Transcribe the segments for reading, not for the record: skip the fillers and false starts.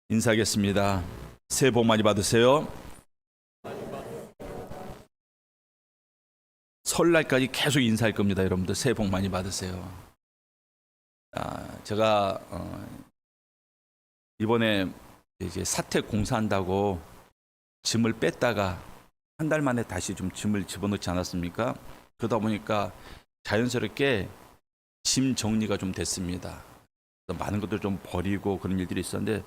인사하겠습니다. 새해 복 많이 받으세요. 설날까지 계속 인사할 겁니다. 여러분들 새해 복 많이 받으세요. 제가 이번에 이제 사택 공사한다고 짐을 뺐다가 한 달 만에 다시 좀 짐을 집어넣지 않았습니까? 그러다 보니까 자연스럽게 짐 정리가 좀 됐습니다. 많은 것들 좀 버리고 그런 일들이 있었는데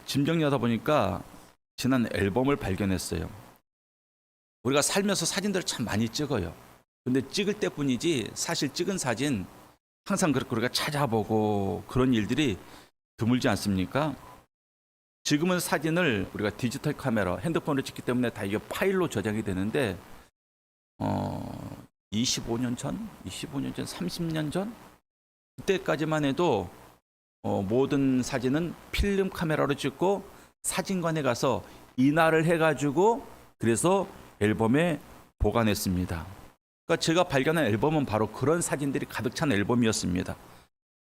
짐 정리하다 보니까 지난 앨범을 발견했어요. 우리가 살면서 사진들을 참 많이 찍어요. 근데 찍을 때뿐이지 사실 찍은 사진 항상 그렇게 우리가 찾아보고 그런 일들이 드물지 않습니까? 지금은 사진을 우리가 디지털 카메라, 핸드폰으로 찍기 때문에 다 이게 파일로 저장이 되는데 25년 전, 30년 전 그때까지만 해도 모든 사진은 필름 카메라로 찍고 사진관에 가서 인화를 해가지고 그래서 앨범에 보관했습니다. 그러니까 제가 발견한 앨범은 바로 그런 사진들이 가득 찬 앨범이었습니다.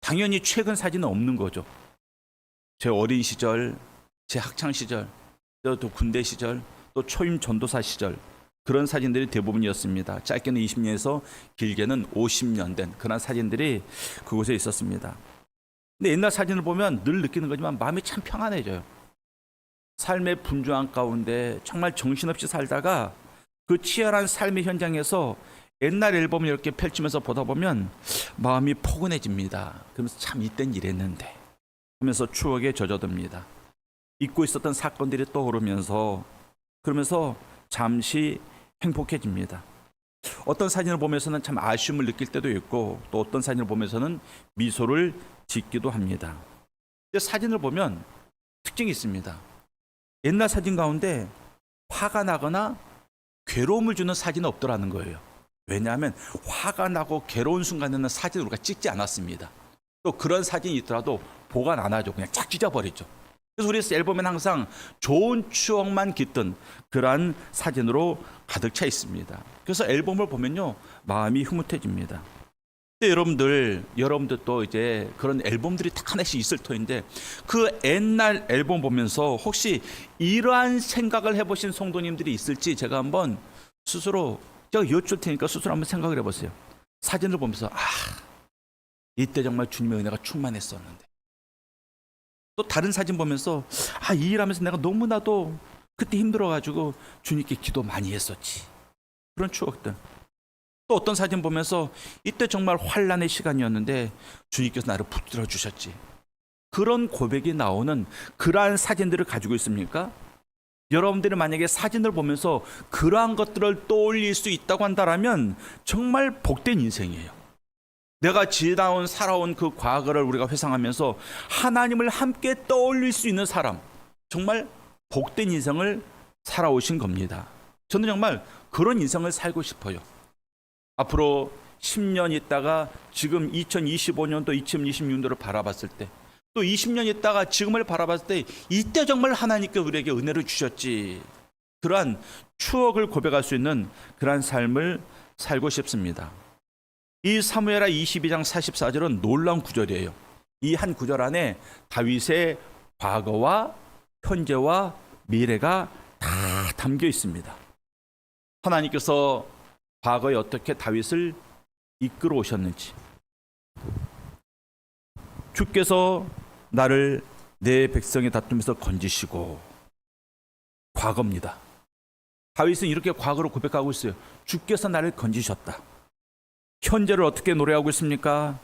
당연히 최근 사진은 없는 거죠. 제 어린 시절, 제 학창 시절, 또 군대 시절, 또 초임 전도사 시절 그런 사진들이 대부분이었습니다. 짧게는 20년에서 길게는 50년 된 그런 사진들이 그곳에 있었습니다. 근데 옛날 사진을 보면 늘 느끼는 거지만 마음이 참 평안해져요. 삶의 분주한 가운데 정말 정신없이 살다가 그 치열한 삶의 현장에서 옛날 앨범을 이렇게 펼치면서 보다 보면 마음이 포근해집니다. 그러면서 참 이땐 이랬는데 하면서 추억에 젖어듭니다. 잊고 있었던 사건들이 떠오르면서 그러면서 잠시 행복해집니다. 어떤 사진을 보면서는 참 아쉬움을 느낄 때도 있고 또 어떤 사진을 보면서는 미소를 짓기도 합니다. 근데 사진을 보면 특징이 있습니다. 옛날 사진 가운데 화가 나거나 괴로움을 주는 사진은 없더라는 거예요. 왜냐하면 화가 나고 괴로운 순간에는 사진을 우리가 찍지 않았습니다. 또 그런 사진이 있더라도 보관 안 하죠. 그냥 쫙 찢어버리죠. 그래서 우리 앨범에는 항상 좋은 추억만 깃든 그러한 사진으로 가득 차 있습니다. 그래서 앨범을 보면요 마음이 흐뭇해집니다. 근데 여러분들 또 이제 그런 앨범들이 딱 하나씩 있을 터인데 그 옛날 앨범 보면서 혹시 이러한 생각을 해보신 성도님들이 있을지 제가 한번 스스로 제가 여쭐 테니까 스스로 한번 생각을 해보세요. 사진을 보면서 이때 정말 주님의 은혜가 충만했었는데 또 다른 사진 보면서 이 일하면서 내가 너무나도 그때 힘들어가지고 주님께 기도 많이 했었지. 그런 추억들. 또 어떤 사진 보면서 이때 정말 환난의 시간이었는데 주님께서 나를 붙들어 주셨지. 그런 고백이 나오는 그러한 사진들을 가지고 있습니까? 여러분들이 만약에 사진을 보면서 그러한 것들을 떠올릴 수 있다고 한다면 정말 복된 인생이에요. 내가 살아온 그 과거를 우리가 회상하면서 하나님을 함께 떠올릴 수 있는 사람, 정말 복된 인생을 살아오신 겁니다. 저는 정말 그런 인생을 살고 싶어요. 앞으로 10년 있다가 지금 2025년도 2026년도를 바라봤을 때 또 20년 있다가 지금을 바라봤을 때 이때 정말 하나님께 우리에게 은혜를 주셨지. 그러한 추억을 고백할 수 있는 그러한 삶을 살고 싶습니다. 이 사무엘하 22장 44절은 놀라운 구절이에요. 이 한 구절 안에 다윗의 과거와 현재와 미래가 다 담겨 있습니다. 하나님께서 과거에 어떻게 다윗을 이끌어 오셨는지, 주께서 나를 내 백성의 다툼에서 건지시고, 과거입니다. 다윗은 이렇게 과거로 고백하고 있어요. 주께서 나를 건지셨다. 현재를 어떻게 노래하고 있습니까?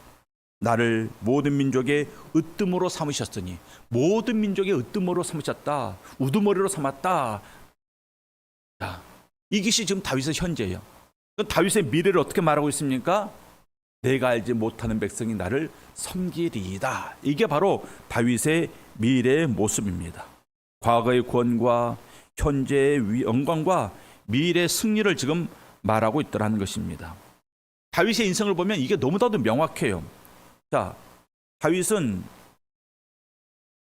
나를 모든 민족의 으뜸으로 삼으셨으니, 모든 민족의 으뜸으로 삼으셨다. 우두머리로 삼았다. 이것이 지금 다윗의 현재예요. 다윗의 미래를 어떻게 말하고 있습니까? 내가 알지 못하는 백성이 나를 섬기리이다. 이게 바로 다윗의 미래의 모습입니다. 과거의 구원과 현재의 영광과 미래의 승리를 지금 말하고 있더라는 것입니다. 다윗의 인생을 보면 이게 너무나도 명확해요. 자, 다윗은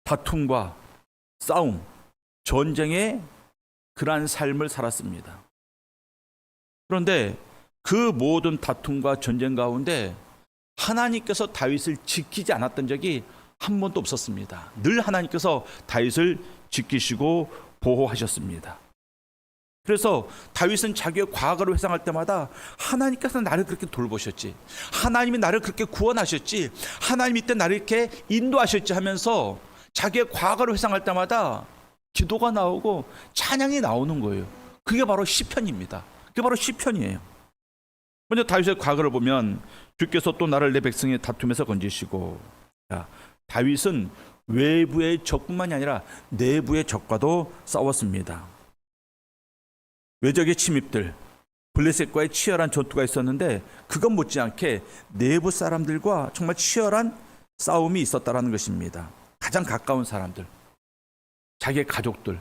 다툼과 싸움, 전쟁의 그러한 삶을 살았습니다. 그런데 그 모든 다툼과 전쟁 가운데 하나님께서 다윗을 지키지 않았던 적이 한 번도 없었습니다. 늘 하나님께서 다윗을 지키시고 보호하셨습니다. 그래서 다윗은 자기의 과거를 회상할 때마다 하나님께서 나를 그렇게 돌보셨지, 하나님이 나를 그렇게 구원하셨지, 하나님이 이때 나를 이렇게 인도하셨지 하면서 자기의 과거를 회상할 때마다 기도가 나오고 찬양이 나오는 거예요. 그게 바로 시편입니다. 그게 바로 시편이에요. 먼저 다윗의 과거를 보면 주께서 또 나를 내 백성의 다툼에서 건지시고, 자, 다윗은 외부의 적뿐만이 아니라 내부의 적과도 싸웠습니다. 외적의 침입들, 블레셋과의 치열한 전투가 있었는데 그것 못지않게 내부 사람들과 정말 치열한 싸움이 있었다는 것입니다. 가장 가까운 사람들, 자기의 가족들,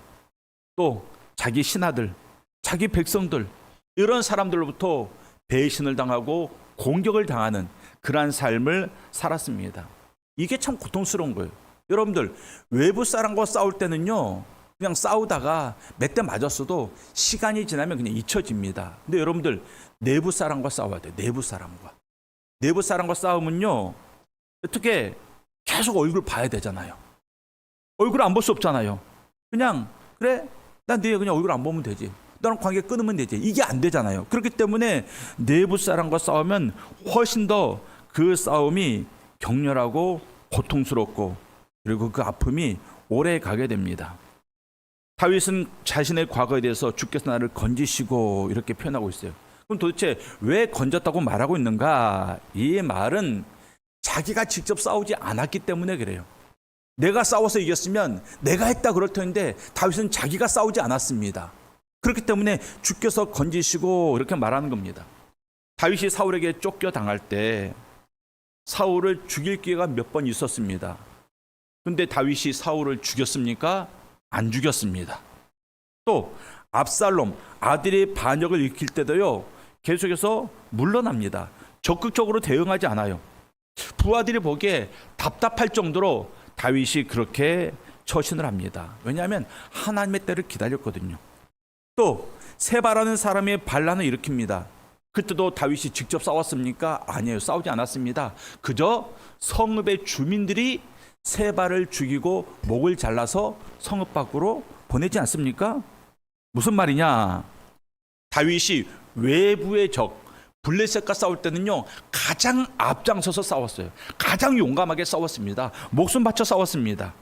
또 자기 신하들, 자기 백성들, 이런 사람들로부터 배신을 당하고 공격을 당하는 그러한 삶을 살았습니다. 이게 참 고통스러운 거예요. 여러분들, 외부 사람과 싸울 때는요, 그냥 싸우다가 몇 대 맞았어도 시간이 지나면 그냥 잊혀집니다. 근데 여러분들, 내부 사람과 싸워야 돼요. 내부 사람과. 내부 사람과 싸우면요, 어떻게 계속 얼굴 봐야 되잖아요. 얼굴 안 볼 수 없잖아요. 그냥 그래, 난 네 그냥 얼굴 안 보면 되지, 너랑 관계 끊으면 되지, 이게 안 되잖아요. 그렇기 때문에 내부 사람과 싸우면 훨씬 더 그 싸움이 격렬하고 고통스럽고, 그리고 그 아픔이 오래 가게 됩니다. 다윗은 자신의 과거에 대해서 주께서 나를 건지시고 이렇게 표현하고 있어요. 그럼 도대체 왜 건졌다고 말하고 있는가? 이 말은 자기가 직접 싸우지 않았기 때문에 그래요. 내가 싸워서 이겼으면 내가 했다 그럴 텐데 다윗은 자기가 싸우지 않았습니다. 그렇기 때문에 주께서 건지시고 이렇게 말하는 겁니다. 다윗이 사울에게 쫓겨당할 때 사울을 죽일 기회가 몇 번 있었습니다. 그런데 다윗이 사울을 죽였습니까? 안 죽였습니다. 또 압살롬 아들이 반역을 일으킬 때도요, 계속해서 물러납니다. 적극적으로 대응하지 않아요. 부하들이 보기에 답답할 정도로 다윗이 그렇게 처신을 합니다. 왜냐하면 하나님의 때를 기다렸거든요. 또 세바라는 사람이 반란을 일으킵니다. 그때도 다윗이 직접 싸웠습니까? 아니에요. 싸우지 않았습니다. 그저 성읍의 주민들이 세바를 죽이고 목을 잘라서 성읍 밖으로 보내지 않습니까? 무슨 말이냐? 다윗이 외부의 적 블레셋과 싸울 때는요, 가장 앞장서서 싸웠어요. 가장 용감하게 싸웠습니다. 목숨 바쳐 싸웠습니다.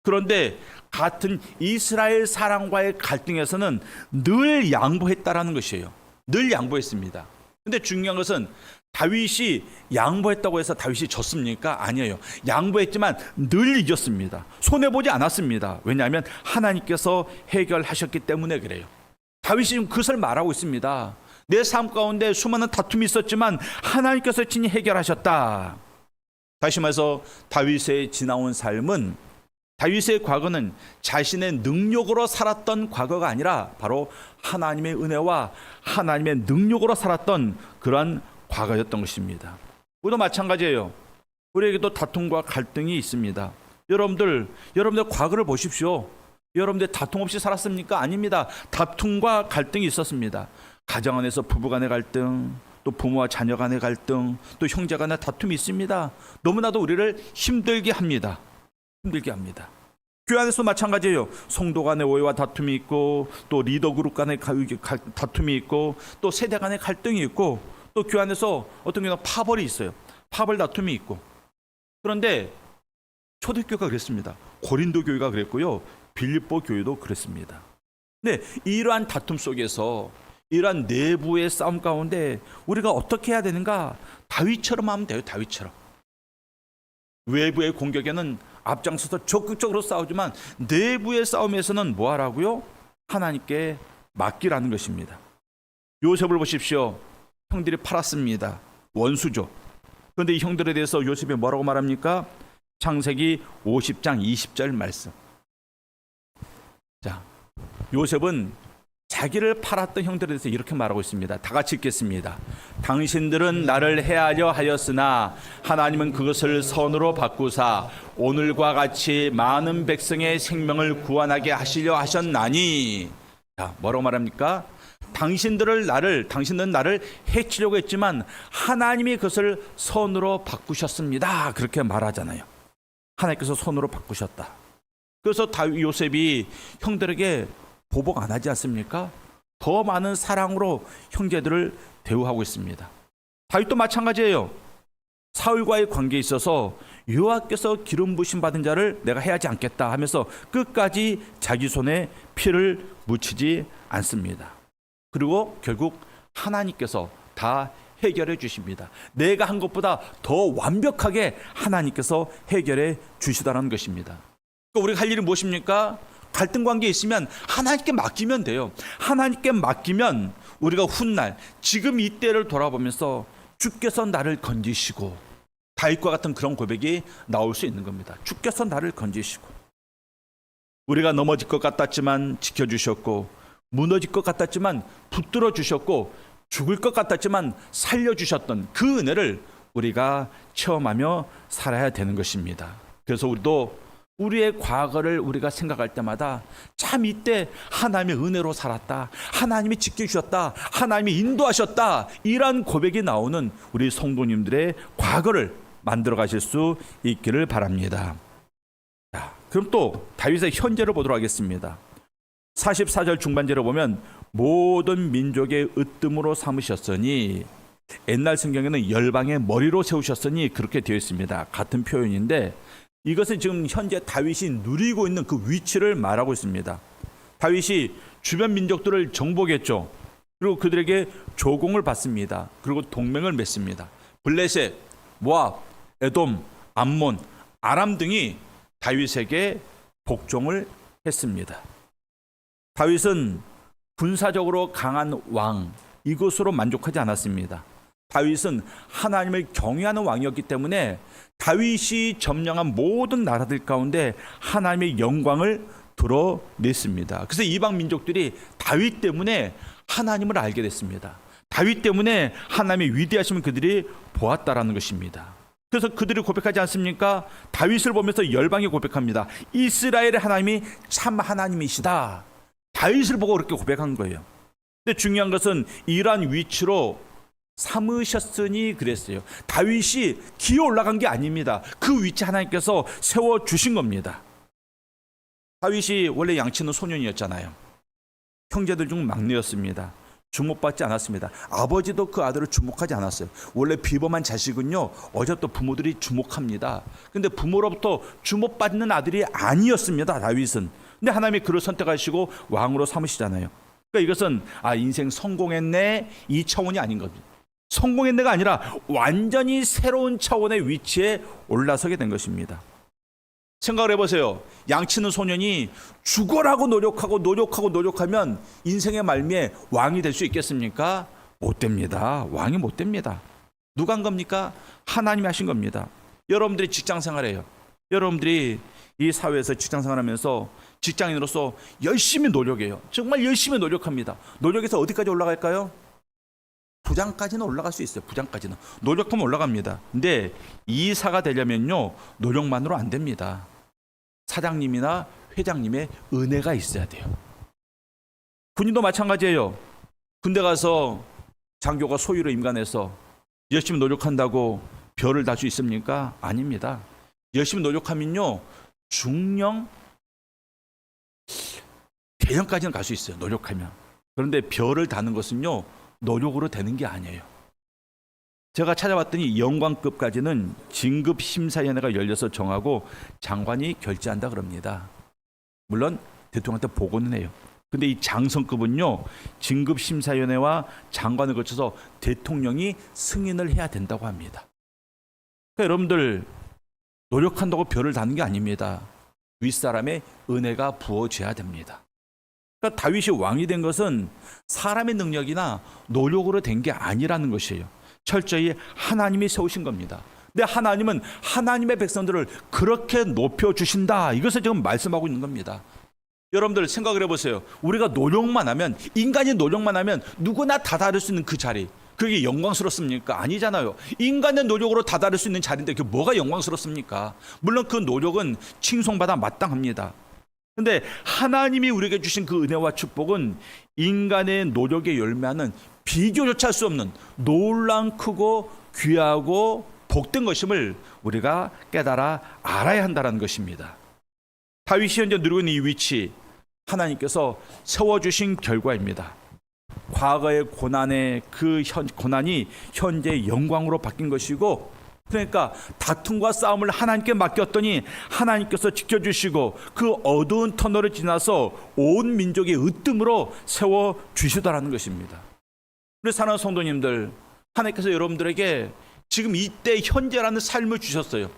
그런데 같은 이스라엘 사람과의 갈등에서는 늘 양보했다라는 것이에요. 늘 양보했습니다. 근데 중요한 것은 다윗이 양보했다고 해서 다윗이 졌습니까? 아니에요. 양보했지만 늘 이겼습니다. 손해보지 않았습니다. 왜냐하면 하나님께서 해결하셨기 때문에 그래요. 다윗이 지금 그것을 말하고 있습니다. 내 삶 가운데 수많은 다툼이 있었지만 하나님께서 친히 해결하셨다. 다시 말해서 다윗의 지나온 삶은, 다윗의 과거는 자신의 능력으로 살았던 과거가 아니라 바로 하나님의 은혜와 하나님의 능력으로 살았던 그러한 과거였던 것입니다. 우리도 마찬가지예요. 우리에게도 다툼과 갈등이 있습니다. 여러분들 과거를 보십시오. 여러분들 다툼 없이 살았습니까? 아닙니다. 다툼과 갈등이 있었습니다. 가정 안에서 부부 간의 갈등, 또 부모와 자녀 간의 갈등, 또 형제 간의 다툼이 있습니다. 너무나도 우리를 힘들게 합니다. 교회 안에서 마찬가지예요. 성도 간의 오해와 다툼이 있고, 또 리더 그룹 간의 다툼이 있고, 또 세대 간의 갈등이 있고, 또 교회 안에서 어떤 경우는 파벌이 있어요. 파벌 다툼이 있고. 그런데 초대교회가 그랬습니다. 고린도 교회가 그랬고요, 빌립보 교회도 그랬습니다. 네, 이러한 다툼 속에서, 이러한 내부의 싸움 가운데 우리가 어떻게 해야 되는가? 다윗처럼 하면 돼요. 다윗처럼. 외부의 공격에는 앞장서서 적극적으로 싸우지만 내부의 싸움에서는 뭐 하라고요? 하나님께 맡기라는 것입니다. 요셉을 보십시오. 형들이 팔았습니다. 원수죠. 그런데 이 형들에 대해서 요셉이 뭐라고 말합니까? 창세기 50장 20절 말씀. 자, 요셉은 자기를 팔았던 형들에 대해서 이렇게 말하고 있습니다. 다 같이 읽겠습니다. 당신들은 나를 해하려 하였으나 하나님은 그것을 선으로 바꾸사 오늘과 같이 많은 백성의 생명을 구원하게 하시려 하셨나니. 자, 뭐라고 말합니까? 당신들은 나를 해치려고 했지만 하나님이 그것을 선으로 바꾸셨습니다. 그렇게 말하잖아요. 하나님께서 손으로 바꾸셨다. 그래서 요셉이 형들에게 보복 안 하지 않습니까? 더 많은 사랑으로 형제들을 대우하고 있습니다. 다윗도 마찬가지예요. 사울과의 관계에 있어서 여호와께서 기름 부심 받은 자를 내가 해하지 않겠다 하면서 끝까지 자기 손에 피를 묻히지 않습니다. 그리고 결국 하나님께서 다 해결해 주십니다. 내가 한 것보다 더 완벽하게 하나님께서 해결해 주시다는 것입니다. 그러니까 우리가 할 일이 무엇입니까? 갈등 관계에 있으면 하나님께 맡기면 돼요. 하나님께 맡기면 우리가 훗날 지금 이때를 돌아보면서 주께서 나를 건지시고, 다윗과 같은 그런 고백이 나올 수 있는 겁니다. 주께서 나를 건지시고, 우리가 넘어질 것 같았지만 지켜주셨고, 무너질 것 같았지만 붙들어 주셨고, 죽을 것 같았지만 살려주셨던 그 은혜를 우리가 체험하며 살아야 되는 것입니다. 그래서 우리도 우리의 과거를 우리가 생각할 때마다 참 이때 하나님의 은혜로 살았다, 하나님이 지켜주셨다, 하나님이 인도하셨다, 이런 고백이 나오는 우리 성도님들의 과거를 만들어 가실 수 있기를 바랍니다. 자, 그럼 또 다윗의 현재를 보도록 하겠습니다. 44절 중반절을 보면 모든 민족의 으뜸으로 삼으셨으니, 옛날 성경에는 열방의 머리로 세우셨으니 그렇게 되어 있습니다. 같은 표현인데 이것은 지금 현재 다윗이 누리고 있는 그 위치를 말하고 있습니다. 다윗이 주변 민족들을 정복했죠. 그리고 그들에게 조공을 받습니다. 그리고 동맹을 맺습니다. 블레셋, 모압, 에돔, 암몬, 아람 등이 다윗에게 복종을 했습니다. 다윗은 군사적으로 강한 왕, 이것으로 만족하지 않았습니다. 다윗은 하나님을 경외하는 왕이었기 때문에 다윗이 점령한 모든 나라들 가운데 하나님의 영광을 드러냈습니다. 그래서 이방 민족들이 다윗 때문에 하나님을 알게 됐습니다. 다윗 때문에 하나님의 위대하심을 그들이 보았다라는 것입니다. 그래서 그들이 고백하지 않습니까? 다윗을 보면서 열방이 고백합니다. 이스라엘의 하나님이 참 하나님이시다. 다윗을 보고 그렇게 고백한 거예요. 근데 중요한 것은 이러한 위치로 삼으셨으니 그랬어요. 다윗이 기어 올라간 게 아닙니다. 그 위치 하나님께서 세워주신 겁니다. 다윗이 원래 양치는 소년이었잖아요. 형제들 중 막내였습니다. 주목받지 않았습니다. 아버지도 그 아들을 주목하지 않았어요. 원래 비범한 자식은요, 어제부터 부모들이 주목합니다. 근데 부모로부터 주목받는 아들이 아니었습니다, 다윗은. 근데 하나님이 그를 선택하시고 왕으로 삼으시잖아요. 그러니까 이것은 인생 성공했네, 이 차원이 아닌 겁니다. 성공했네가 아니라 완전히 새로운 차원의 위치에 올라서게 된 것입니다. 생각을 해보세요. 양치는 소년이 죽어라고 노력하면 인생의 말미에 왕이 될 수 있겠습니까? 못 됩니다. 왕이 못 됩니다. 누가 한 겁니까? 하나님이 하신 겁니다. 여러분들이 직장 생활해요. 여러분들이 이 사회에서 직장 생활하면서 직장인으로서 열심히 노력해요. 정말 열심히 노력합니다. 노력해서 어디까지 올라갈까요? 부장까지는 올라갈 수 있어요. 부장까지는 노력하면 올라갑니다. 근데 이사가 되려면요, 노력만으로 안 됩니다. 사장님이나 회장님의 은혜가 있어야 돼요. 군인도 마찬가지예요. 군대 가서 장교가 소위로 임관해서 열심히 노력한다고 별을 달 수 있습니까? 아닙니다. 열심히 노력하면요, 중령 대령까지는 갈 수 있어요. 노력하면. 그런데 별을 다는 것은요, 노력으로 되는 게 아니에요. 제가 찾아봤더니 영광급까지는 진급심사위원회가 열려서 정하고 장관이 결재한다 그럽니다. 물론 대통령한테 보고는 해요. 근데 이 장성급은요, 진급심사위원회와 장관을 거쳐서 대통령이 승인을 해야 된다고 합니다. 그러니까 여러분들, 노력한다고 별을 다는 게 아닙니다. 윗사람의 은혜가 부어져야 됩니다. 그러니까 다윗이 왕이 된 것은 사람의 능력이나 노력으로 된 게 아니라는 것이에요. 철저히 하나님이 세우신 겁니다. 근데 하나님은 하나님의 백성들을 그렇게 높여주신다, 이것을 지금 말씀하고 있는 겁니다. 여러분들 생각을 해보세요. 우리가 노력만 하면, 인간이 노력만 하면 누구나 다다를 수 있는 그 자리, 그게 영광스럽습니까? 아니잖아요. 인간의 노력으로 다다를 수 있는 자리인데 그게 뭐가 영광스럽습니까? 물론 그 노력은 칭송받아 마땅합니다. 근데 하나님이 우리에게 주신 그 은혜와 축복은 인간의 노력의 열매하는 비교조차 할 수 없는 놀라운 크고 귀하고 복된 것임을 우리가 깨달아 알아야 한다는 것입니다. 다윗이 현재 누리고 있는 이 위치, 하나님께서 세워주신 결과입니다. 과거의 고난의 고난이 현재 영광으로 바뀐 것이고, 그러니까 다툼과 싸움을 하나님께 맡겼더니 하나님께서 지켜주시고 그 어두운 터널을 지나서 온 민족의 으뜸으로 세워주시더라는 것입니다. 우리 사랑하는 성도님들, 하나님께서 여러분들에게 지금 이때 현재라는 삶을 주셨어요.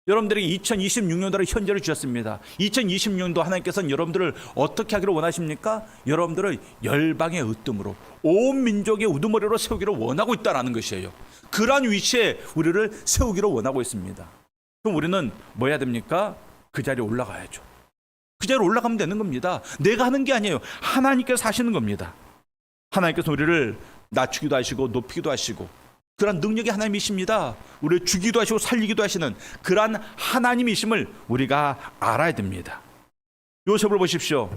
여러분들에게 2026년도로 현재를 주셨습니다. 2026년도 하나님께서는 여러분들을 어떻게 하기를 원하십니까? 여러분들을 열방의 으뜸으로, 온 민족의 우두머리로 세우기를 원하고 있다는 것이에요. 그러한 위치에 우리를 세우기를 원하고 있습니다. 그럼 우리는 뭐 해야 됩니까? 그 자리에 올라가야죠. 그 자리에 올라가면 되는 겁니다. 내가 하는 게 아니에요. 하나님께서 하시는 겁니다. 하나님께서 우리를 낮추기도 하시고 높이기도 하시고 그런 능력이 하나님이십니다. 우리를 죽이기도 하시고 살리기도 하시는 그런 하나님이심을 우리가 알아야 됩니다. 요셉을 보십시오.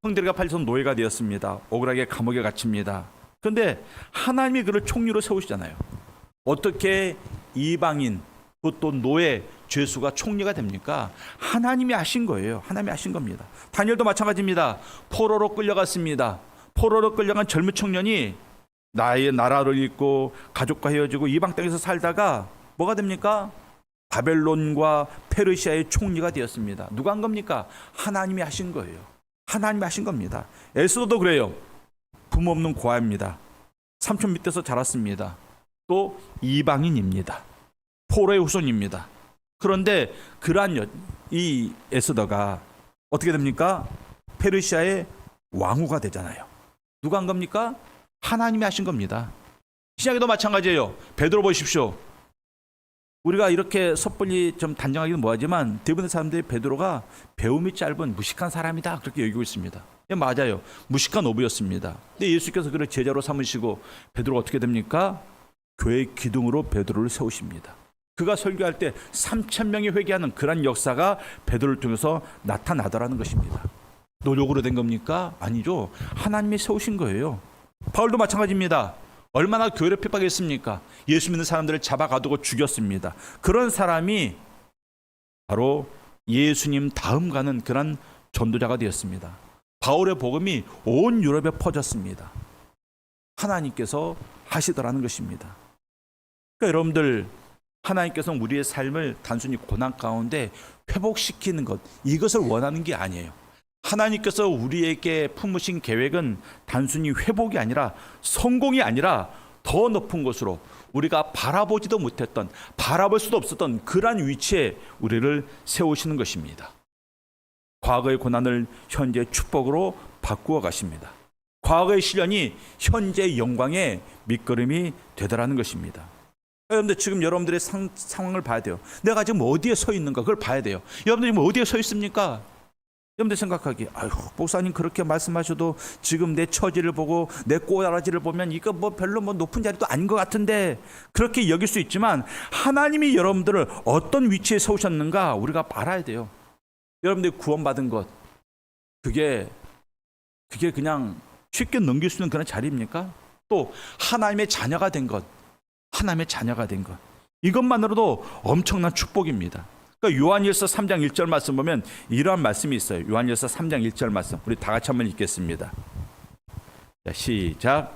형들과 팔려서 노예가 되었습니다. 억울하게 감옥에 갇힙니다. 그런데 하나님이 그를 총리로 세우시잖아요. 어떻게 이방인, 또 노예, 죄수가 총리가 됩니까? 하나님이 하신 거예요. 하나님이 하신 겁니다. 다니엘도 마찬가지입니다. 포로로 끌려갔습니다. 포로로 끌려간 젊은 청년이 나의 나라를 잃고 가족과 헤어지고 이방 땅에서 살다가 뭐가 됩니까? 바벨론과 페르시아의 총리가 되었습니다. 누가 한 겁니까? 하나님이 하신 거예요. 하나님이 하신 겁니다. 에스더도 그래요. 부모 없는 고아입니다. 삼촌 밑에서 자랐습니다. 또 이방인입니다. 포로의 후손입니다. 그런데 그러한 이 에스더가 어떻게 됩니까? 페르시아의 왕후가 되잖아요. 누가 한 겁니까? 하나님이 하신 겁니다. 신약에도 마찬가지예요. 베드로 보십시오. 우리가 이렇게 섣불리 좀 단정하기는 뭐하지만 대부분의 사람들이 베드로가 배움이 짧은 무식한 사람이다 그렇게 여기고 있습니다. 예, 맞아요. 무식한 어부였습니다. 근데 예수께서 그를 제자로 삼으시고 베드로가 어떻게 됩니까? 교회의 기둥으로 베드로를 세우십니다. 그가 설교할 때 3,000명이 회개하는 그런 역사가 베드로를 통해서 나타나더라는 것입니다. 노력으로 된 겁니까? 아니죠. 하나님이 세우신 거예요. 바울도 마찬가지입니다. 얼마나 교회를 핍박했습니까? 예수 믿는 사람들을 잡아가두고 죽였습니다. 그런 사람이 바로 예수님 다음 가는 그런 전도자가 되었습니다. 바울의 복음이 온 유럽에 퍼졌습니다. 하나님께서 하시더라는 것입니다. 그러니까 여러분들, 하나님께서는 우리의 삶을 단순히 고난 가운데 회복시키는 것, 이것을 원하는 게 아니에요. 하나님께서 우리에게 품으신 계획은 단순히 회복이 아니라, 성공이 아니라 더 높은 곳으로, 우리가 바라보지도 못했던, 바라볼 수도 없었던 그러한 위치에 우리를 세우시는 것입니다. 과거의 고난을 현재 축복으로 바꾸어 가십니다. 과거의 시련이 현재 영광의 밑거름이 되더라는 것입니다. 여러분들, 지금 여러분들의 상황을 봐야 돼요. 내가 지금 어디에 서 있는가, 그걸 봐야 돼요. 여러분들이 지금 어디에 서 있습니까? 여러분들 생각하기에, 아유, 목사님 그렇게 말씀하셔도 지금 내 처지를 보고 내 꼬라지를 보면 이거 뭐 별로 뭐 높은 자리도 아닌 것 같은데, 그렇게 여길 수 있지만 하나님이 여러분들을 어떤 위치에 세우셨는가 우리가 알아야 돼요. 여러분들이 구원받은 것, 그게 그냥 쉽게 넘길 수 있는 그런 자리입니까? 또 하나님의 자녀가 된 것, 하나님의 자녀가 된 것, 이것만으로도 엄청난 축복입니다. 그러니까 요한일서 3장 1절 말씀 보면 이러한 말씀이 있어요. 요한일서 3장 1절 말씀, 우리 다 같이 한번 읽겠습니다. 자, 시작.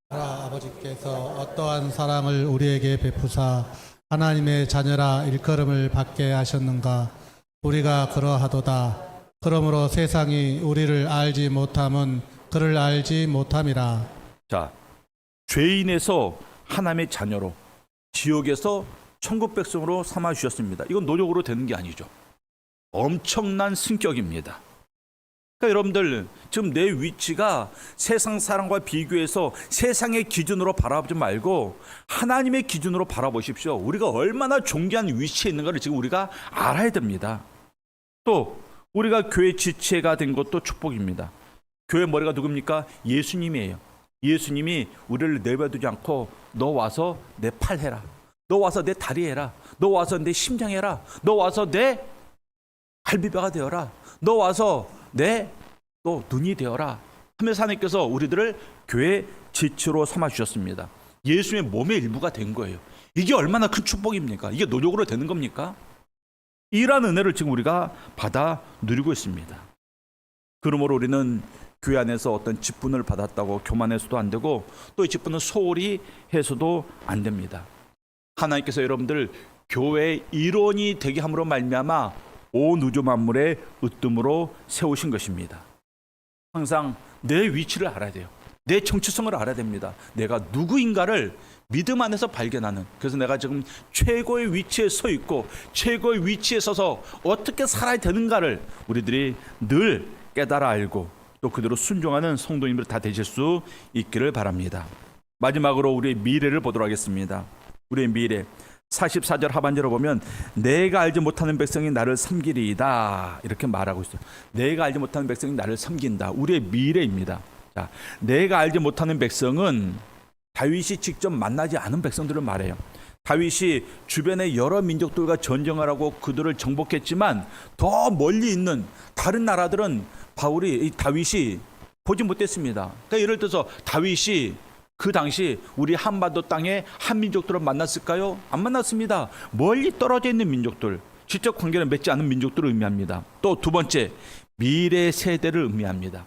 아버지께서 어떠한 사랑을 우리에게 베푸사 하나님의 자녀라 일컬음을 받게 하셨는가. 우리가 그러하도다. 그러므로 세상이 우리를 알지 못함은 그를 알지 못함이라. 자, 죄인에서 하나님의 자녀로, 지옥에서 천국 백성으로 삼아 주셨습니다. 이건 노력으로 되는 게 아니죠. 엄청난 승격입니다. 그러니까 여러분들, 지금 내 위치가 세상 사람과 비교해서 세상의 기준으로 바라보지 말고 하나님의 기준으로 바라보십시오. 우리가 얼마나 존귀한 위치에 있는가를 지금 우리가 알아야 됩니다. 또 우리가 교회 지체가 된 것도 축복입니다. 교회 머리가 누굽니까? 예수님이에요. 예수님이 우리를 내버려두지 않고 너 와서 내 팔 해라, 너 와서 내 다리 해라, 너 와서 내 심장 해라, 너 와서 내 갈비뼈가 되어라, 너 와서 내 또 눈이 되어라 하면서 하나님께서 우리들을 교회 지체로 삼아 주셨습니다. 예수님의 몸의 일부가 된 거예요. 이게 얼마나 큰 축복입니까? 이게 노력으로 되는 겁니까? 이러한 은혜를 지금 우리가 받아 누리고 있습니다. 그러므로 우리는 교회 안에서 어떤 직분을 받았다고 교만해서도 안 되고, 또 이 직분을 소홀히 해서도 안 됩니다. 하나님께서 여러분들 교회의 일원이 되게 함으로 말미암아 온 우주 만물의 으뜸으로 세우신 것입니다. 항상 내 위치를 알아야 돼요. 내 정체성을 알아야 됩니다. 내가 누구인가를 믿음 안에서 발견하는, 그래서 내가 지금 최고의 위치에 서 있고 최고의 위치에 서서 어떻게 살아야 되는가를 우리들이 늘 깨달아 알고 또 그대로 순종하는 성도님들 다 되실 수 있기를 바랍니다. 마지막으로 우리의 미래를 보도록 하겠습니다. 우리의 미래 44절 하반절을 보면 내가 알지 못하는 백성이 나를 섬기리이다 이렇게 말하고 있어요. 내가 알지 못하는 백성이 나를 섬긴다. 우리의 미래입니다. 자, 내가 알지 못하는 백성은 다윗이 직접 만나지 않은 백성들을 말해요. 다윗이 주변의 여러 민족들과 전쟁하라고 그들을 정복했지만 더 멀리 있는 다른 나라들은 다윗이 보지 못했습니다. 그러니까 예를 들어서 다윗이 그 당시 우리 한반도 땅에 한민족들을 만났을까요? 안 만났습니다. 멀리 떨어져 있는 민족들, 직접 관계를 맺지 않은 민족들을 의미합니다. 또 두 번째, 미래 세대를 의미합니다.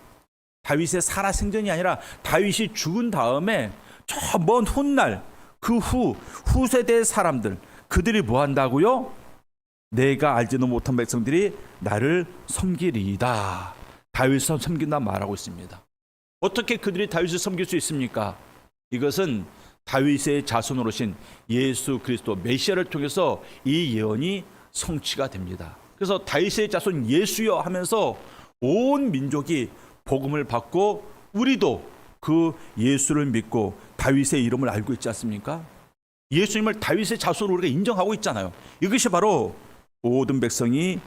다윗의 살아생전이 아니라 다윗이 죽은 다음에 저 먼 훗날 그 후세대의 사람들, 그들이 뭐 한다고요? 내가 알지도 못한 백성들이 나를 섬기리이다. 다윗을 섬긴다 말하고 있습니다. 어떻게 그들이 다윗을 섬길 수 있습니까? 이것은 다윗의 자손으로 오신 예수 그리스도 메시아를 통해서 이 예언이 성취가 됩니다. 그래서 다윗의 자손 예수여 하면서 온 민족이 복음을 받고 우리도 그 예수를 믿고 다윗의 이름을 알고 있지 않습니까? 예수님을 다윗의 자손으로 우리가 인정하고 있잖아요. 이것이 바로 모든 백성이,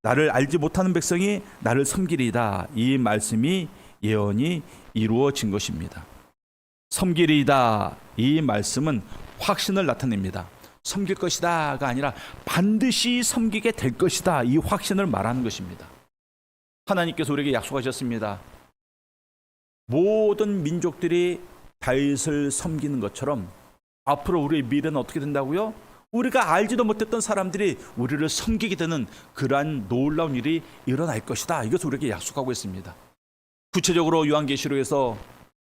나를 알지 못하는 백성이 나를 섬기리이다, 이 말씀이 예언이 이루어진 것입니다. 섬기리이다, 이 말씀은 확신을 나타냅니다. 섬길 것이다가 아니라 반드시 섬기게 될 것이다, 이 확신을 말하는 것입니다. 하나님께서 우리에게 약속하셨습니다. 모든 민족들이 다윗을 섬기는 것처럼 앞으로 우리의 미래는 어떻게 된다고요? 우리가 알지도 못했던 사람들이 우리를 섬기게 되는 그러한 놀라운 일이 일어날 것이다, 이것을 우리에게 약속하고 있습니다. 구체적으로 요한계시록에서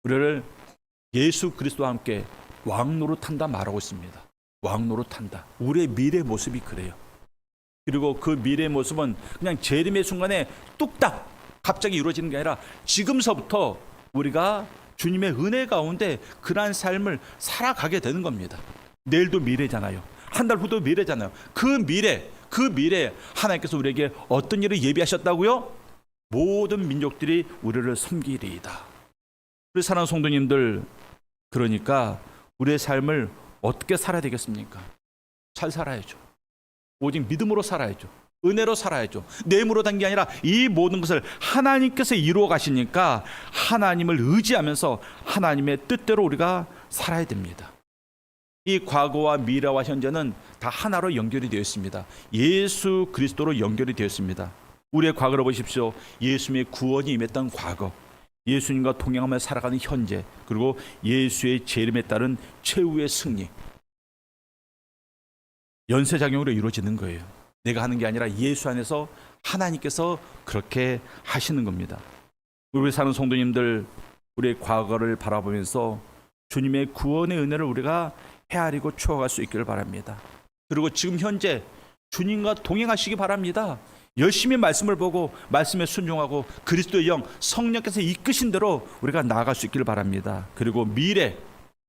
우리를 예수 그리스도와 함께 왕노릇한다 말하고 있습니다. 왕노릇한다. 우리의 미래 모습이 그래요. 그리고 그 미래의 모습은 그냥 재림의 순간에 뚝딱 갑자기 이루어지는 게 아니라 지금서부터 우리가 주님의 은혜 가운데 그러한 삶을 살아가게 되는 겁니다. 내일도 미래잖아요. 한 달 후도 미래잖아요. 그 미래 하나님께서 우리에게 어떤 일을 예비하셨다고요? 모든 민족들이 우리를 섬기리이다. 우리 사랑하는 성도님들, 그러니까 우리의 삶을 어떻게 살아야 되겠습니까? 잘 살아야죠. 오직 믿음으로 살아야죠. 은혜로 살아야죠. 내 힘으로 단 게 아니라 이 모든 것을 하나님께서 이루어 가시니까 하나님을 의지하면서 하나님의 뜻대로 우리가 살아야 됩니다. 이 과거와 미래와 현재는 다 하나로 연결이 되어 있습니다. 예수 그리스도로 연결이 되어 있습니다. 우리의 과거를 보십시오. 예수님의 구원이 임했던 과거, 예수님과 동행하며 살아가는 현재, 그리고 예수의 재림에 따른 최후의 승리, 연쇄작용으로 이루어지는 거예요. 내가 하는 게 아니라 예수 안에서 하나님께서 그렇게 하시는 겁니다. 우리 사는 성도님들, 우리의 과거를 바라보면서 주님의 구원의 은혜를 우리가 헤아리고 추억할 수 있기를 바랍니다. 그리고 지금 현재 주님과 동행하시기 바랍니다. 열심히 말씀을 보고 말씀에 순종하고 그리스도의 영, 성령께서 이끄신 대로 우리가 나아갈 수 있기를 바랍니다. 그리고 미래,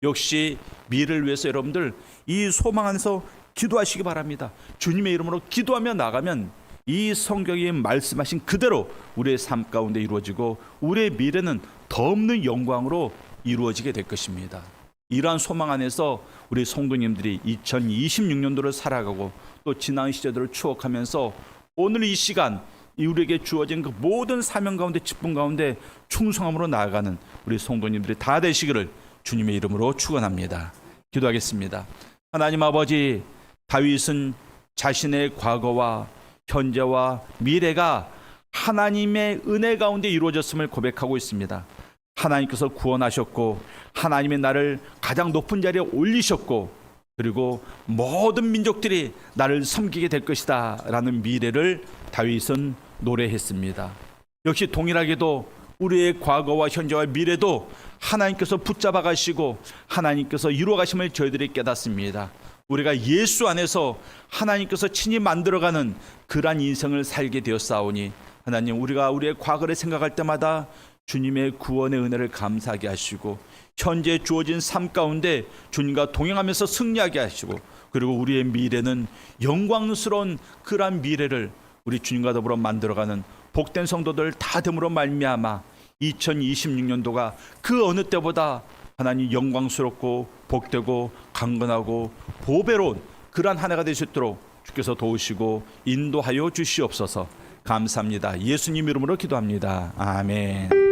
역시 미래를 위해서 여러분들 이 소망 안에서 기도하시기 바랍니다. 주님의 이름으로 기도하며 나가면 이 성경이 말씀하신 그대로 우리의 삶 가운데 이루어지고 우리의 미래는 더 없는 영광으로 이루어지게 될 것입니다. 이러한 소망 안에서 우리 성도님들이 2026년도를 살아가고 또 지난 시절들을 추억하면서 오늘 이 시간 우리에게 주어진 그 모든 사명 가운데 직분 가운데 충성함으로 나아가는 우리 성도님들이 다 되시기를 주님의 이름으로 축원합니다. 기도하겠습니다. 하나님 아버지, 다윗은 자신의 과거와 현재와 미래가 하나님의 은혜 가운데 이루어졌음을 고백하고 있습니다. 하나님께서 구원하셨고 하나님의 나를 가장 높은 자리에 올리셨고 그리고 모든 민족들이 나를 섬기게 될 것이다 라는 미래를 다윗은 노래했습니다. 역시 동일하게도 우리의 과거와 현재와 미래도 하나님께서 붙잡아 가시고 하나님께서 이루어 가심을 저희들이 깨닫습니다. 우리가 예수 안에서 하나님께서 친히 만들어가는 그러한 인생을 살게 되었사오니 하나님, 우리가 우리의 과거를 생각할 때마다 주님의 구원의 은혜를 감사하게 하시고 현재 주어진 삶 가운데 주님과 동행하면서 승리하게 하시고, 그리고 우리의 미래는 영광스러운 그러한 미래를 우리 주님과 더불어 만들어가는 복된 성도들 다 됨으로 말미암아 2026년도가 그 어느 때보다 하나님 영광스럽고 복되고 강건하고 보배로운 그러한 한 해가 될 수 있도록 주께서 도우시고 인도하여 주시옵소서. 감사합니다. 예수님 이름으로 기도합니다. 아멘.